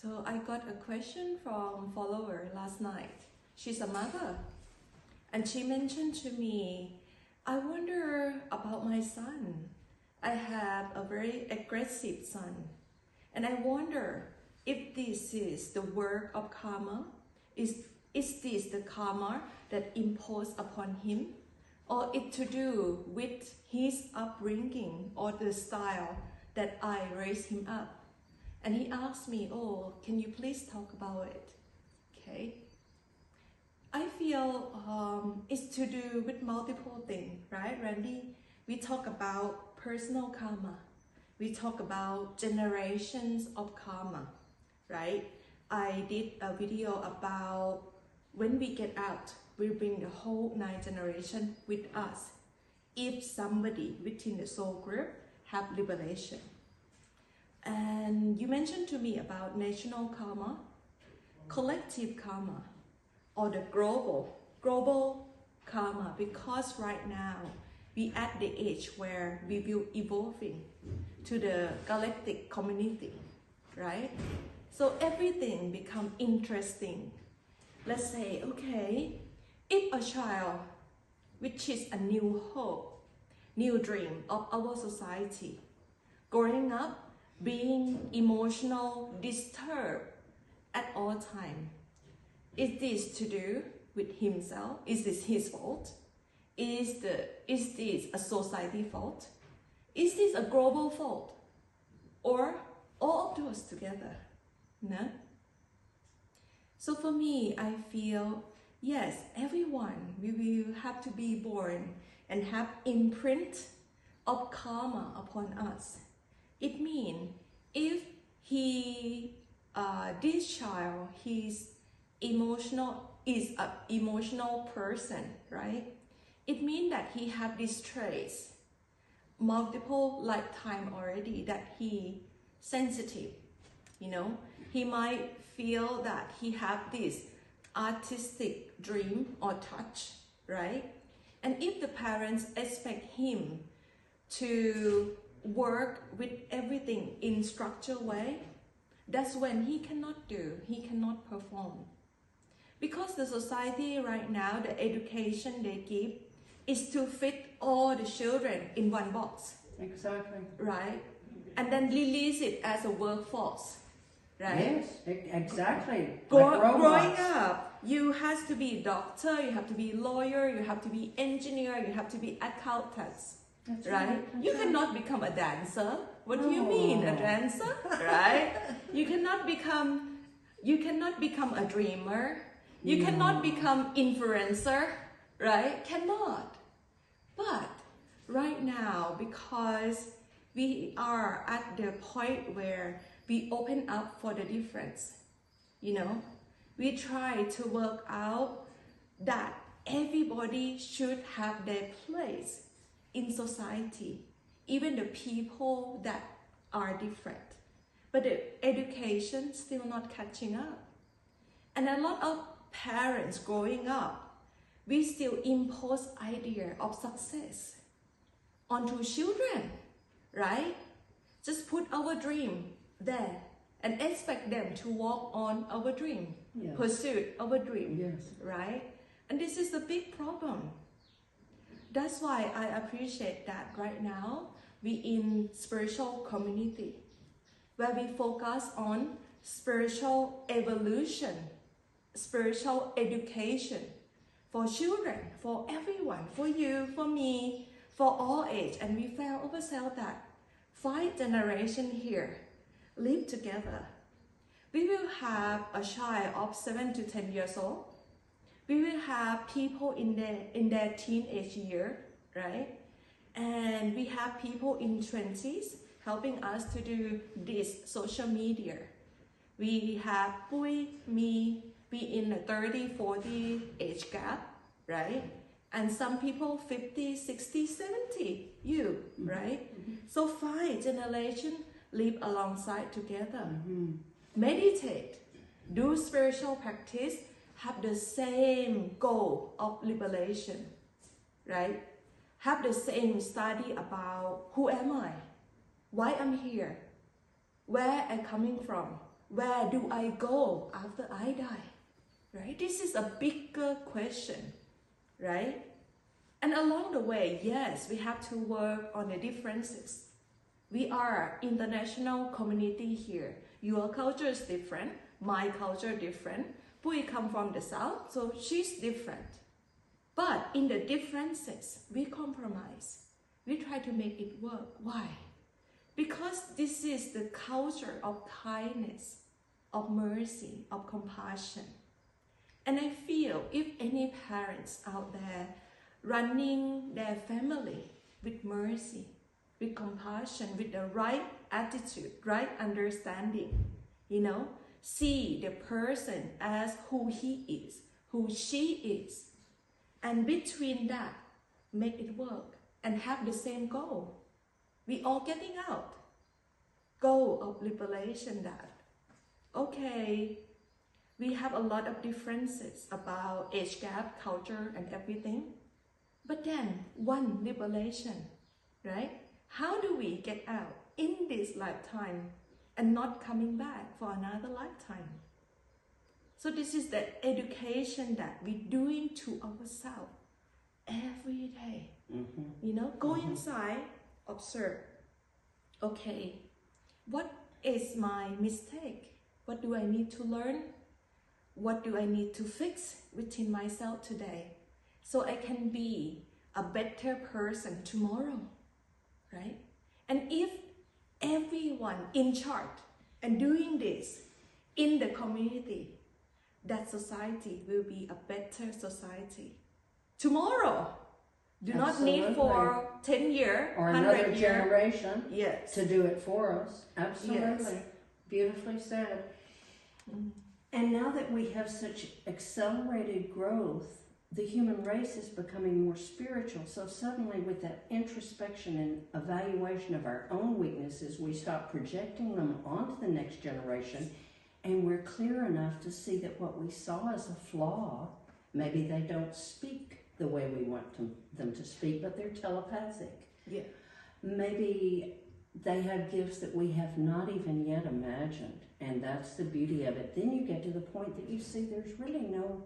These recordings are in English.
So I got a question from follower last night. She's a mother, and she mentioned to me, I wonder about my son. I have a very aggressive son, and I wonder if this is the work of karma. Is this the karma that imposed upon him, or it to do with his upbringing or the style that I raised him up? And he asked me, oh, can you please talk about it? Okay. I feel it's to do with multiple things, right, Randy? We talk about personal karma. We talk about generations of karma, right? I did a video about when we get out, we bring the whole 9 generations with us. If somebody within the soul group have liberation. And you mentioned to me about national karma, collective karma, or the global karma, because right now we at the age where we will evolving to the galactic community, right? So everything become interesting. Let's say, okay, if a child, which is a new hope, new dream of our society, growing up, being emotional, disturbed at all time. Is this to do with himself? Is this his fault? Is this a society fault? Is this a global fault? Or all of those together? No? So for me, I feel, yes, everyone, we will have to be born and have imprint of karma upon us. It means if this child, is an emotional person, right? It means that he have this trace, multiple lifetime already, that he sensitive, you know? He might feel that he have this artistic dream or touch, right? And if the parents expect him to work with everything in structured way, that's when he cannot perform. Because the society right now, the education they give is to fit all the children in one box. Exactly. Right? And then release it as a workforce. Right? Yes, exactly. Growing up, you have to be doctor, you have to be lawyer, you have to be engineer, you have to be accountant. That's right? You cannot become a dancer. What do you mean, a dancer? Right? You cannot become a dreamer. You cannot become influencer, right? Cannot. But right now, because we are at the point where we open up for the difference, you know, we try to work out that everybody should have their place in society, even the people that are different. But the education still not catching up. And a lot of parents growing up, we still impose idea of success onto children, right? Just put our dream there and expect them to walk on our dream, yes. Pursue our dream, yes. right? And this is the big problem. That's why I appreciate that right now we in spiritual community where we focus on spiritual evolution, spiritual education for children, for everyone, for you, for me, for all age. And we found ourselves that 5 generations here live together. We will have a child of 7 to 10 years old. We will have people in their teenage year, right? And we have people in 20s helping us to do this social media. We have me in the 30, 40 age gap, right? And some people 50, 60, 70, right? So 5 generations live alongside together. Meditate, do spiritual practice, have the same goal of liberation, right? Have the same study about who am I, why I'm here, where I'm coming from, Where do I go after I die? Right? This is a bigger question, right? And along the way, yes, we have to work on the differences. We are international community here. Your culture is different, my culture different. Pui come from the south, so she's different. But in the differences, we compromise. We try to make it work. Why? Because this is the culture of kindness, of mercy, of compassion. And I feel if any parents out there running their family with mercy, with compassion, with the right attitude, right understanding, see the person as who he is, who she is, and between that, make it work and have the same goal. We all getting out. Goal of liberation that, okay, we have a lot of differences about age gap, culture, and everything. But then, one liberation, right? How do we get out in this lifetime and not coming back for another lifetime? So this is the education that we're doing to ourselves every day. Go inside, observe. Okay, what is my mistake? What do I need to learn? What do I need to fix within myself today? So I can be a better person tomorrow, right? And if everyone in charge and doing this in the community, that society will be a better society. Tomorrow, do not need for 10 years or 100 another years. generation Yes. to do it for us. Absolutely. Yes. Beautifully said. And now that we have such accelerated growth, the human race is becoming more spiritual. So suddenly with that introspection and evaluation of our own weaknesses, we stop projecting them onto the next generation, and we're clear enough to see that what we saw as a flaw, maybe they don't speak the way we want them to speak, but they're telepathic. Yeah. Maybe they have gifts that we have not even yet imagined, and that's the beauty of it. Then you get to the point that you see there's really no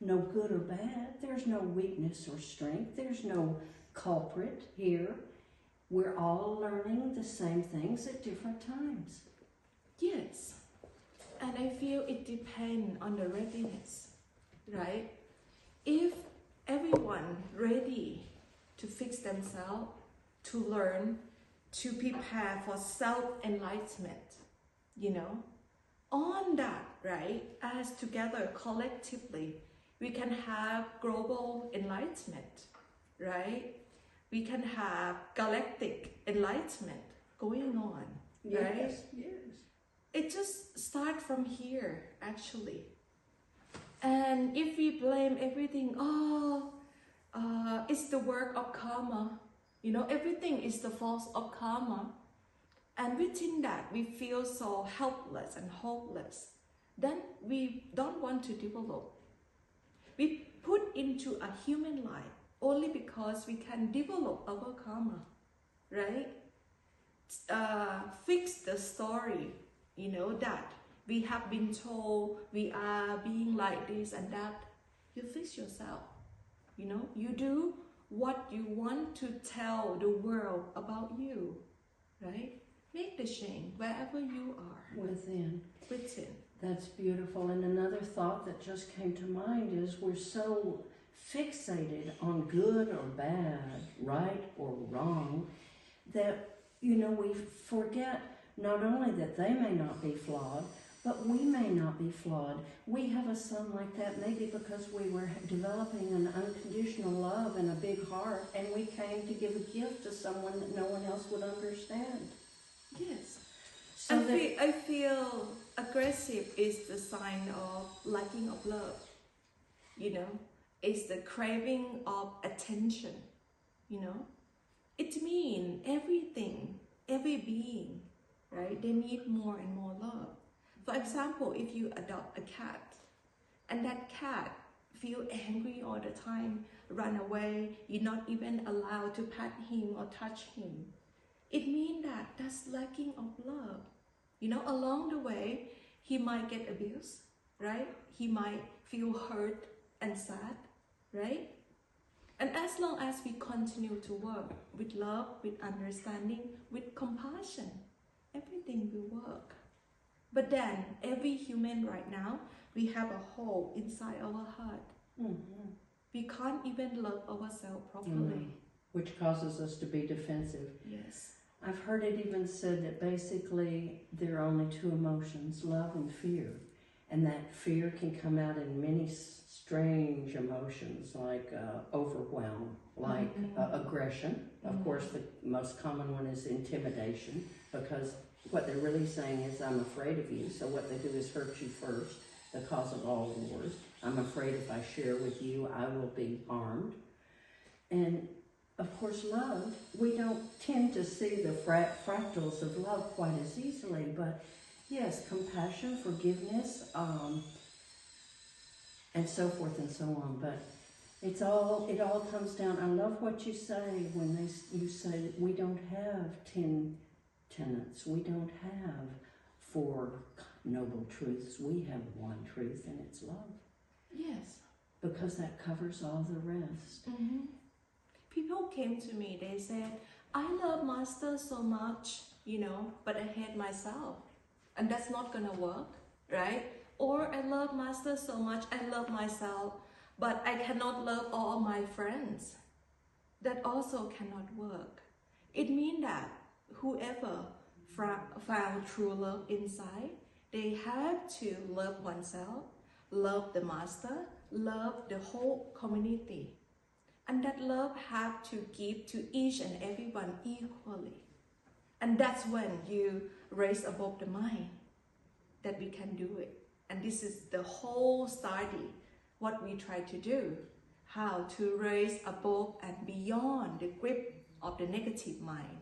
good or bad. There's no weakness or strength. There's no culprit here. We're all learning the same things at different times. Yes. And I feel it depends on the readiness, right? If everyone ready to fix themselves, to learn, to prepare for self-enlightenment, on that, right, as together collectively, we can have global enlightenment, right? We can have galactic enlightenment going on, right? Yes, yes. It just starts from here, actually. And if we blame everything, it's the work of karma. Everything is the fault of karma. And within that, we feel so helpless and hopeless. Then we don't want to develop. We put into a human life only because we can develop our karma, right? Fix the story, that we have been told we are being like this and that. You fix yourself, you do what you want to tell the world about you, right? Make the change wherever you are. Within. That's beautiful. And another thought that just came to mind is we're so fixated on good or bad, right or wrong, that, we forget not only that they may not be flawed, but we may not be flawed. We have a son like that maybe because we were developing an unconditional love and a big heart, and we came to give a gift to someone that no one else would understand. Yes. So I feel aggressive is the sign of lacking of love. It's the craving of attention. It means everything, every being, right? They need more and more love. For example, if you adopt a cat, and that cat feel angry all the time, run away, you're not even allowed to pet him or touch him, it means that's lacking of love. Along the way, he might get abused, right? He might feel hurt and sad, right? And as long as we continue to work with love, with understanding, with compassion, everything will work. But then, every human right now, we have a hole inside our heart. Mm-hmm. We can't even love ourselves properly. Mm-hmm. Which causes us to be defensive. Yes. I've heard it even said that basically there are only two emotions, love and fear. And that fear can come out in many strange emotions like overwhelm, like aggression. Of course, the most common one is intimidation, because what they're really saying is, I'm afraid of you. So what they do is hurt you first, the cause of all wars. I'm afraid if I share with you, I will be harmed. And of course, love, we don't tend to see the fractals of love quite as easily, but yes, compassion, forgiveness, and so forth and so on. But it all comes down. I love what you say when you say that we don't have 10 tenets. We don't have 4 noble truths. We have one truth, and it's love. Yes. Because that covers all the rest. Mm-hmm. People came to me, they said, I love Master so much, but I hate myself. And that's not gonna work, right? Or I love Master so much, I love myself, but I cannot love all my friends. That also cannot work. It means that whoever found true love inside, they have to love oneself, love the Master, love the whole community. And that love have to give to each and everyone equally. And that's when you raise above the mind, that we can do it. And this is the whole study, what we try to do, how to raise above and beyond the grip of the negative mind.